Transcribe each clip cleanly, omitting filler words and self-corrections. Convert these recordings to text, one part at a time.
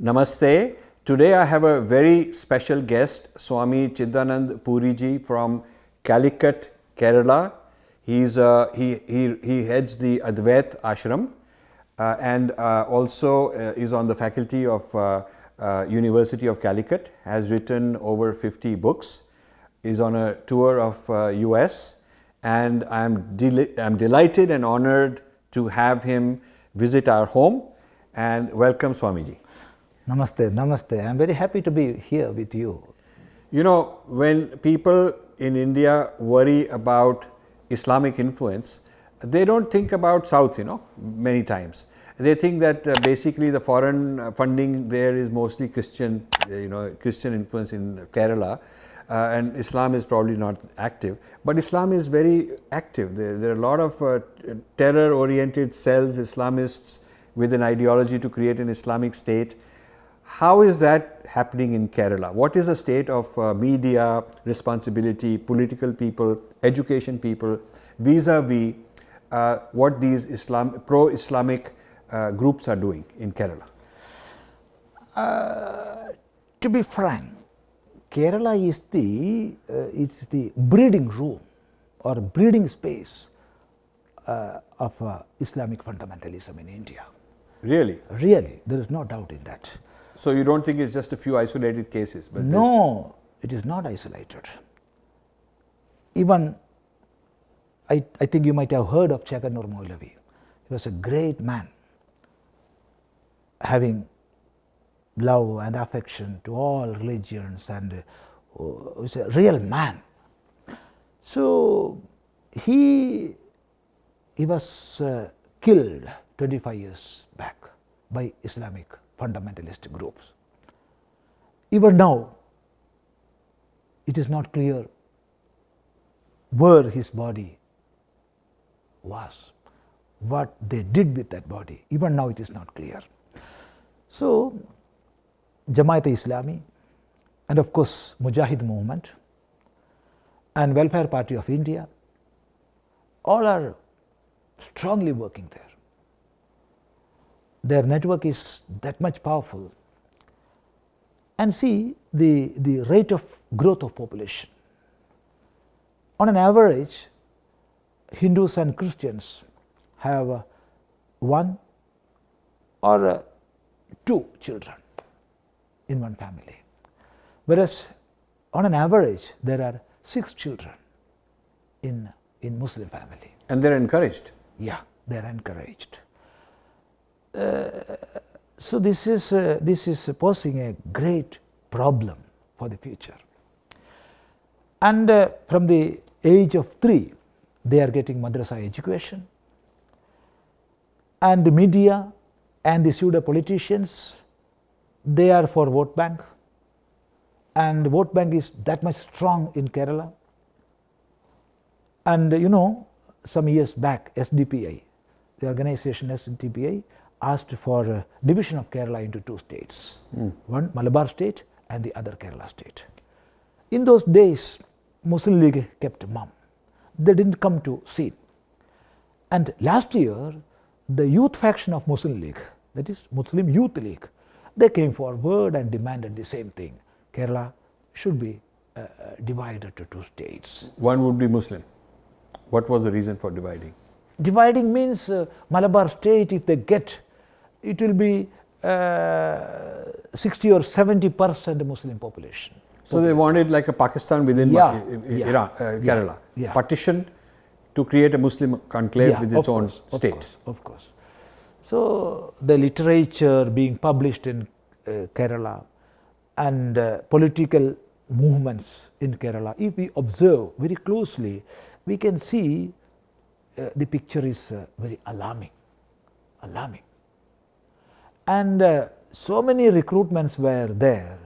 Namaste. Today I have a very special guest, Swami Chidanandapuri ji from Calicut, Kerala. He heads the Advaita Ashram and also is on the faculty of University of Calicut, has written over 50 books, is on a tour of US, and I'm delighted and honored to have him visit our home. And welcome, Swamiji. Namaste, namaste. I'm very happy to be here with you. You know, when people in India worry about Islamic influence, they don't think about South, many times. They think that basically the foreign funding there is mostly Christian, Christian influence in Kerala, and Islam is probably not active. But Islam is very active. There are a lot of terror-oriented cells, Islamists with an ideology to create an Islamic state. How is that happening in Kerala? What is the state of media, responsibility, political people, education people, vis-a-vis what these pro-Islamic groups are doing in Kerala? To be frank, Kerala is the breeding room or breeding space of Islamic fundamentalism in India. Really? Really, there is no doubt in that. So you don't think it's just a few isolated cases? But no, it is not isolated. Even, I think you might have heard of Chaganur Maulavi. He was a great man, having love and affection to all religions, and was a real man. So he was killed 25 years back by Islamic fundamentalist groups. Even now, it is not clear where his body was, what they did with that body. Even now, it is not clear. So, Jamaat-e-Islami, and of course, Mujahid movement, and Welfare Party of India, all are strongly working there. Their network is that much powerful. And see the rate of growth of population. On an average, Hindus and Christians have one or two children in one family. Whereas on an average, there are 6 children in Muslim family. And they're encouraged? Yeah, they're encouraged. So this is posing a great problem for the future. And from the age of 3, they are getting madrasa education, and the media and the pseudo politicians, they are for vote bank, and the vote bank is that much strong in Kerala. And some years back, SDPI, the organization SDPI, asked for division of Kerala into 2 states, one Malabar state and the other Kerala state. In those days, Muslim League kept mum. They didn't come to scene. And last year, the youth faction of Muslim League, that is Muslim Youth League, they came forward and demanded the same thing. Kerala should be divided to 2 states. One would be Muslim. What was the reason for dividing? Dividing means Malabar state, if they get, it will be 60 or 70% Muslim population. So they wanted like a Pakistan within Iran, Kerala, partition to create a Muslim conclave with its own state. Of course. So the literature being published in Kerala and political movements in Kerala, if we observe very closely, we can see the picture is very alarming. And so many recruitments were there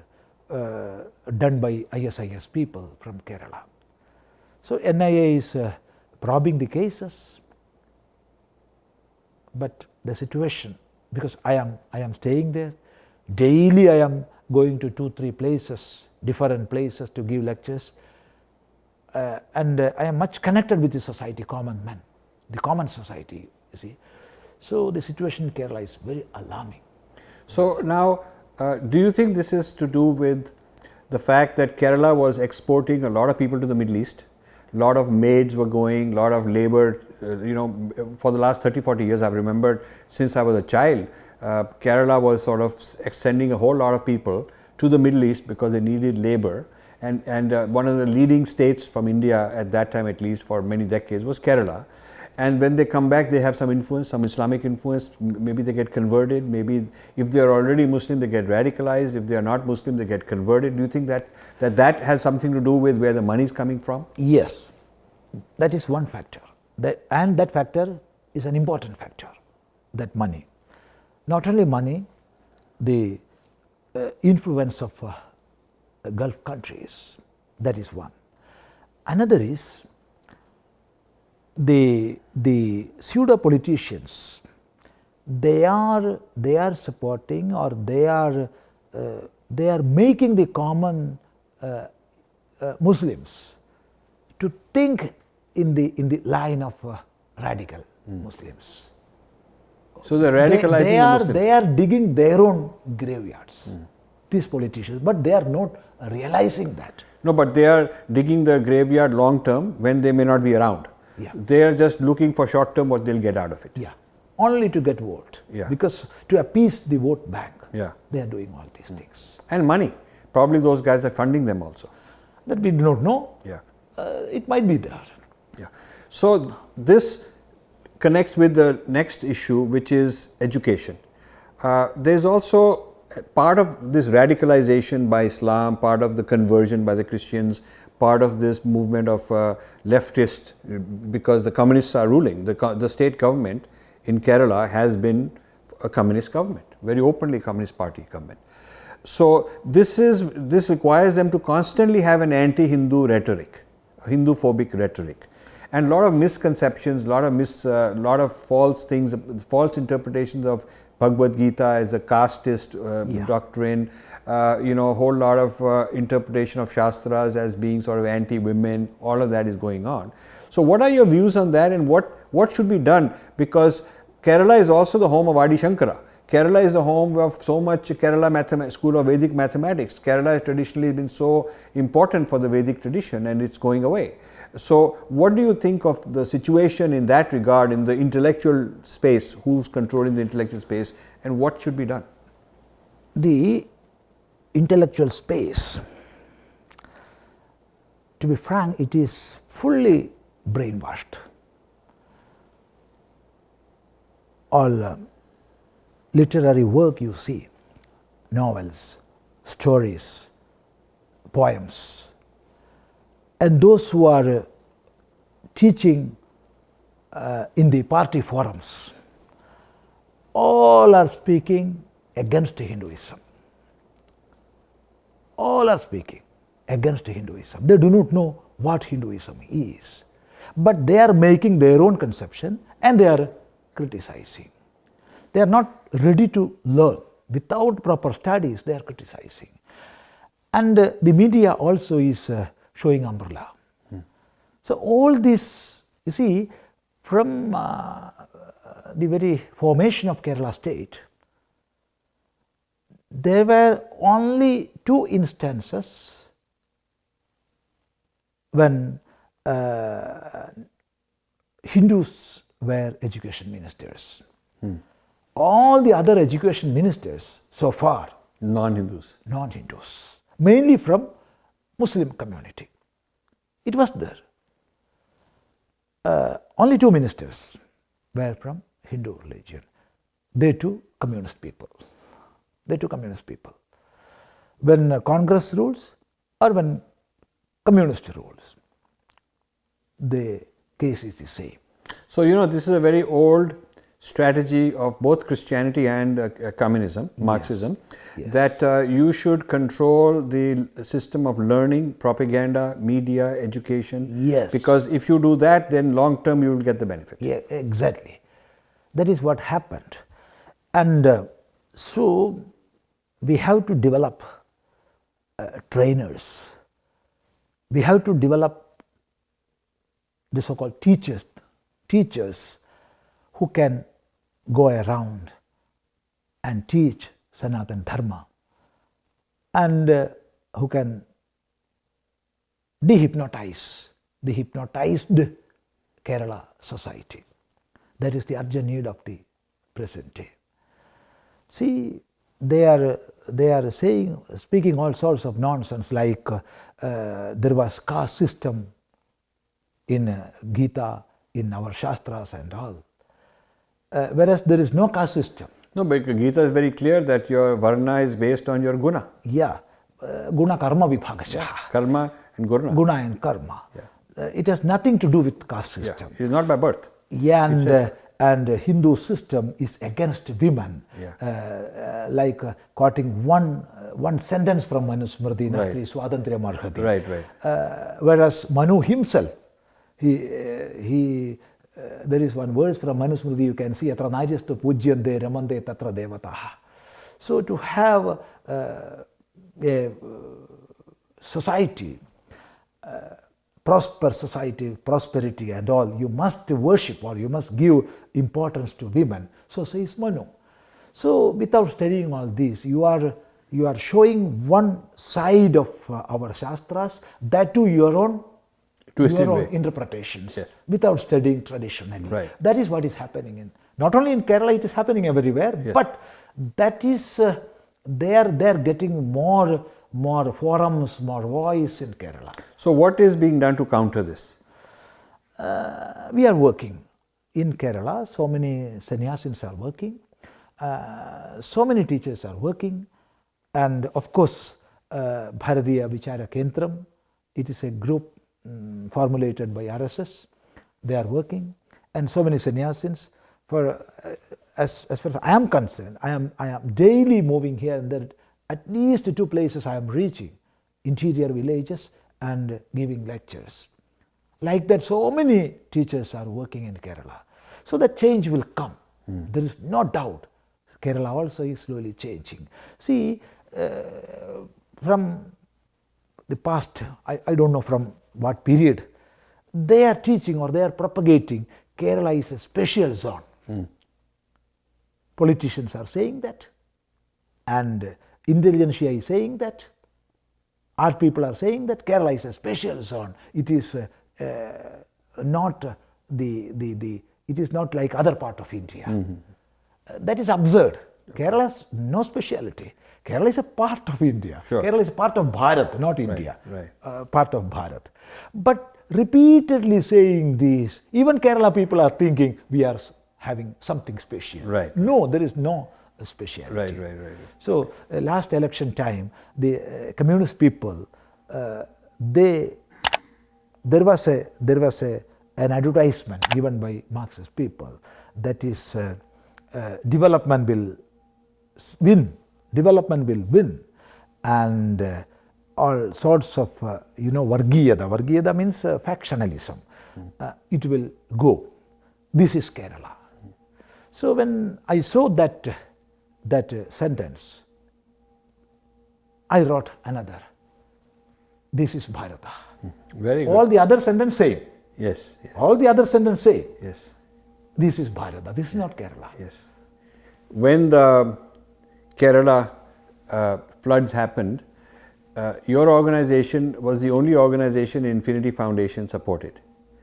done by ISIS people from Kerala. So NIA is probing the cases, but the situation, because I am staying there, daily I am going to 2-3 places, different places to give lectures, and I am much connected with the society, common men, the common society, you see. So the situation in Kerala is very alarming. So now Do you think this is to do with the fact that Kerala was exporting a lot of people to the Middle East? A lot of maids were going, a lot of labor, for the last 30-40 years I've remembered since I was a child, Kerala was sort of sending a whole lot of people to the Middle East because they needed labor. And one of the leading states from India at that time, at least for many decades, was Kerala. And when they come back, they have some influence, some Islamic influence. Maybe they get converted. Maybe if they are already Muslim, they get radicalized. If they are not Muslim, they get converted. Do you think that has something to do with where the money is coming from? Yes, that is one factor. And that factor is an important factor, that money. Not only money, the influence of Gulf countries, that is one. Another is the pseudo politicians. They are supporting, or they are making the common Muslims to think in the line of radical Muslims. So they are radicalizing the Muslims. They are digging their own graveyards, these politicians, but they are not realizing that. No, but they are digging the graveyard long term when they may not be around. Yeah. They are just looking for short term what they'll get out of it. Yeah, only to get vote. Yeah. Because to appease the vote bank, yeah, they are doing all these things. And money. Probably those guys are funding them also. That we do not know. Yeah. It might be there. Yeah. So this connects with the next issue, which is education. There's also part of this radicalization by Islam, part of the conversion by the Christians, part of this movement of leftist, because the communists are ruling. The state government in Kerala has been a communist government, very openly communist party government. So this requires them to constantly have an anti-Hindu rhetoric, Hindu-phobic rhetoric, and a lot of misconceptions, a lot of false things, false interpretations of Bhagavad Gita as a casteist doctrine, a whole lot of interpretation of Shastras as being sort of anti-women. All of that is going on. So what are your views on that, and what should be done? Because Kerala is also the home of Adi Sankara. Kerala is the home of so much Kerala school of Vedic mathematics. Kerala has traditionally been so important for the Vedic tradition, and it's going away. So what do you think of the situation in that regard, in the intellectual space? Who's controlling the intellectual space, and what should be done? The intellectual space, to be frank, it is fully brainwashed. All literary work you see, novels, stories, poems, and those who are teaching in the party forums, all are speaking against Hinduism. All are speaking against Hinduism. They do not know what Hinduism is, but they are making their own conception and they are criticizing. They are not ready to learn. Without proper studies, they are criticizing. And the media also is showing umbrella. So all this, you see, from the very formation of Kerala state, there were only 2 instances when Hindus were education ministers. All the other education ministers so far, non-Hindus, mainly from Muslim community. It was there. Only 2 ministers were from Hindu religion. They too communist people. When Congress rules or when communist rules, the case is the same. So this is a very old strategy of both Christianity and communism, Marxism, that you should control the system of learning, propaganda, media, education. Yes. Because if you do that, then long term you will get the benefit. Yeah, exactly. That is what happened. And so we have to develop trainers. We have to develop the so-called teachers who can go around and teach Sanatana Dharma and who can dehypnotize the hypnotized Kerala society. That is the urgent need of the present day. See, they are speaking all sorts of nonsense, like there was caste system in Gita, in our Shastras and all, whereas there is no caste system. No, but Gita is very clear that your Varna is based on your guna. Yeah, guna karma vibhagasya. Karma and guna. Guna and karma. Yeah. It has nothing to do with caste system. Yeah. It is not by birth. Yeah, and Hindu system is against women. Yeah. Like quoting one sentence from Manusmriti, Nastri Swatantriya Marhati. Right. Whereas Manu himself, he there is one verse from Manusmriti you can see, Atra Najastu Pujyante Ramante Tatra Devataha. So to have a society, prosperity and all, you must worship or you must give importance to women. So says Manu. So without studying all this, you are showing one side of our Shastras, that to your own interpretations, without studying traditionally. Right. That is what is happening not only in Kerala, it is happening everywhere, but that is they are getting more forums, more voice in Kerala. So what is being done to counter this? We are working in Kerala. So many sannyasins are working. So many teachers are working. And of course, Bharatiya Vichara Kentram, it is a group formulated by RSS. They are working. And so many sannyasins. As far as I am concerned, I am daily moving here and there. At least 2 places I am reaching, interior villages and giving lectures. Like that, so many teachers are working in Kerala. So that change will come. There is no doubt. Kerala also is slowly changing. See, from the past, I don't know from what period, they are teaching or they are propagating Kerala is a special zone. Politicians are saying that, and intelligentsia is saying that, art people are saying that Kerala is a special zone. It is not it is not like other part of India. That is absurd. Kerala has no speciality. Kerala is a part of India. Sure. Kerala is a part of Bharat, not India. Right. Part of Bharat. But repeatedly saying this, even Kerala people are thinking we are having something special. Right. No, there is no speciality. Right. So last election time, the communist people, there was an advertisement given by Marxist people that is development will win, and all sorts of Vargiyada. Vargiyada means factionalism. It will go. This is Kerala. So when I saw that sentence, I wrote another. This is Bharata. Very good. All the other sentence same. Yes. All the other sentence same. Yes. This is Bharata. This is not Kerala. Yes. When the Kerala floods happened, your organization was the only organization Infinity Foundation supported,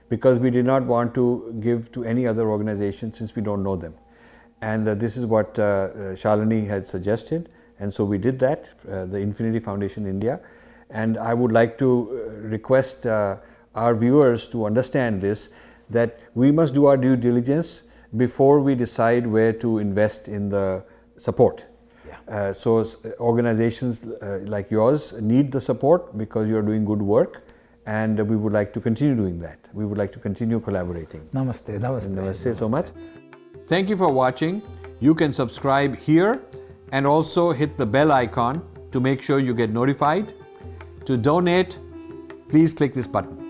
because we did not want to give to any other organization since we don't know them. And this is what Shalini had suggested, and so we did that, the Infinity Foundation India. And I would like to request our viewers to understand this, that we must do our due diligence before we decide where to invest in the support. So organizations like yours need the support because you're doing good work, and we would like to continue doing that. We would like to continue collaborating. Namaste. Namaste so much. Thank you for watching. You can subscribe here and also hit the bell icon to make sure you get notified. To donate, please click this button.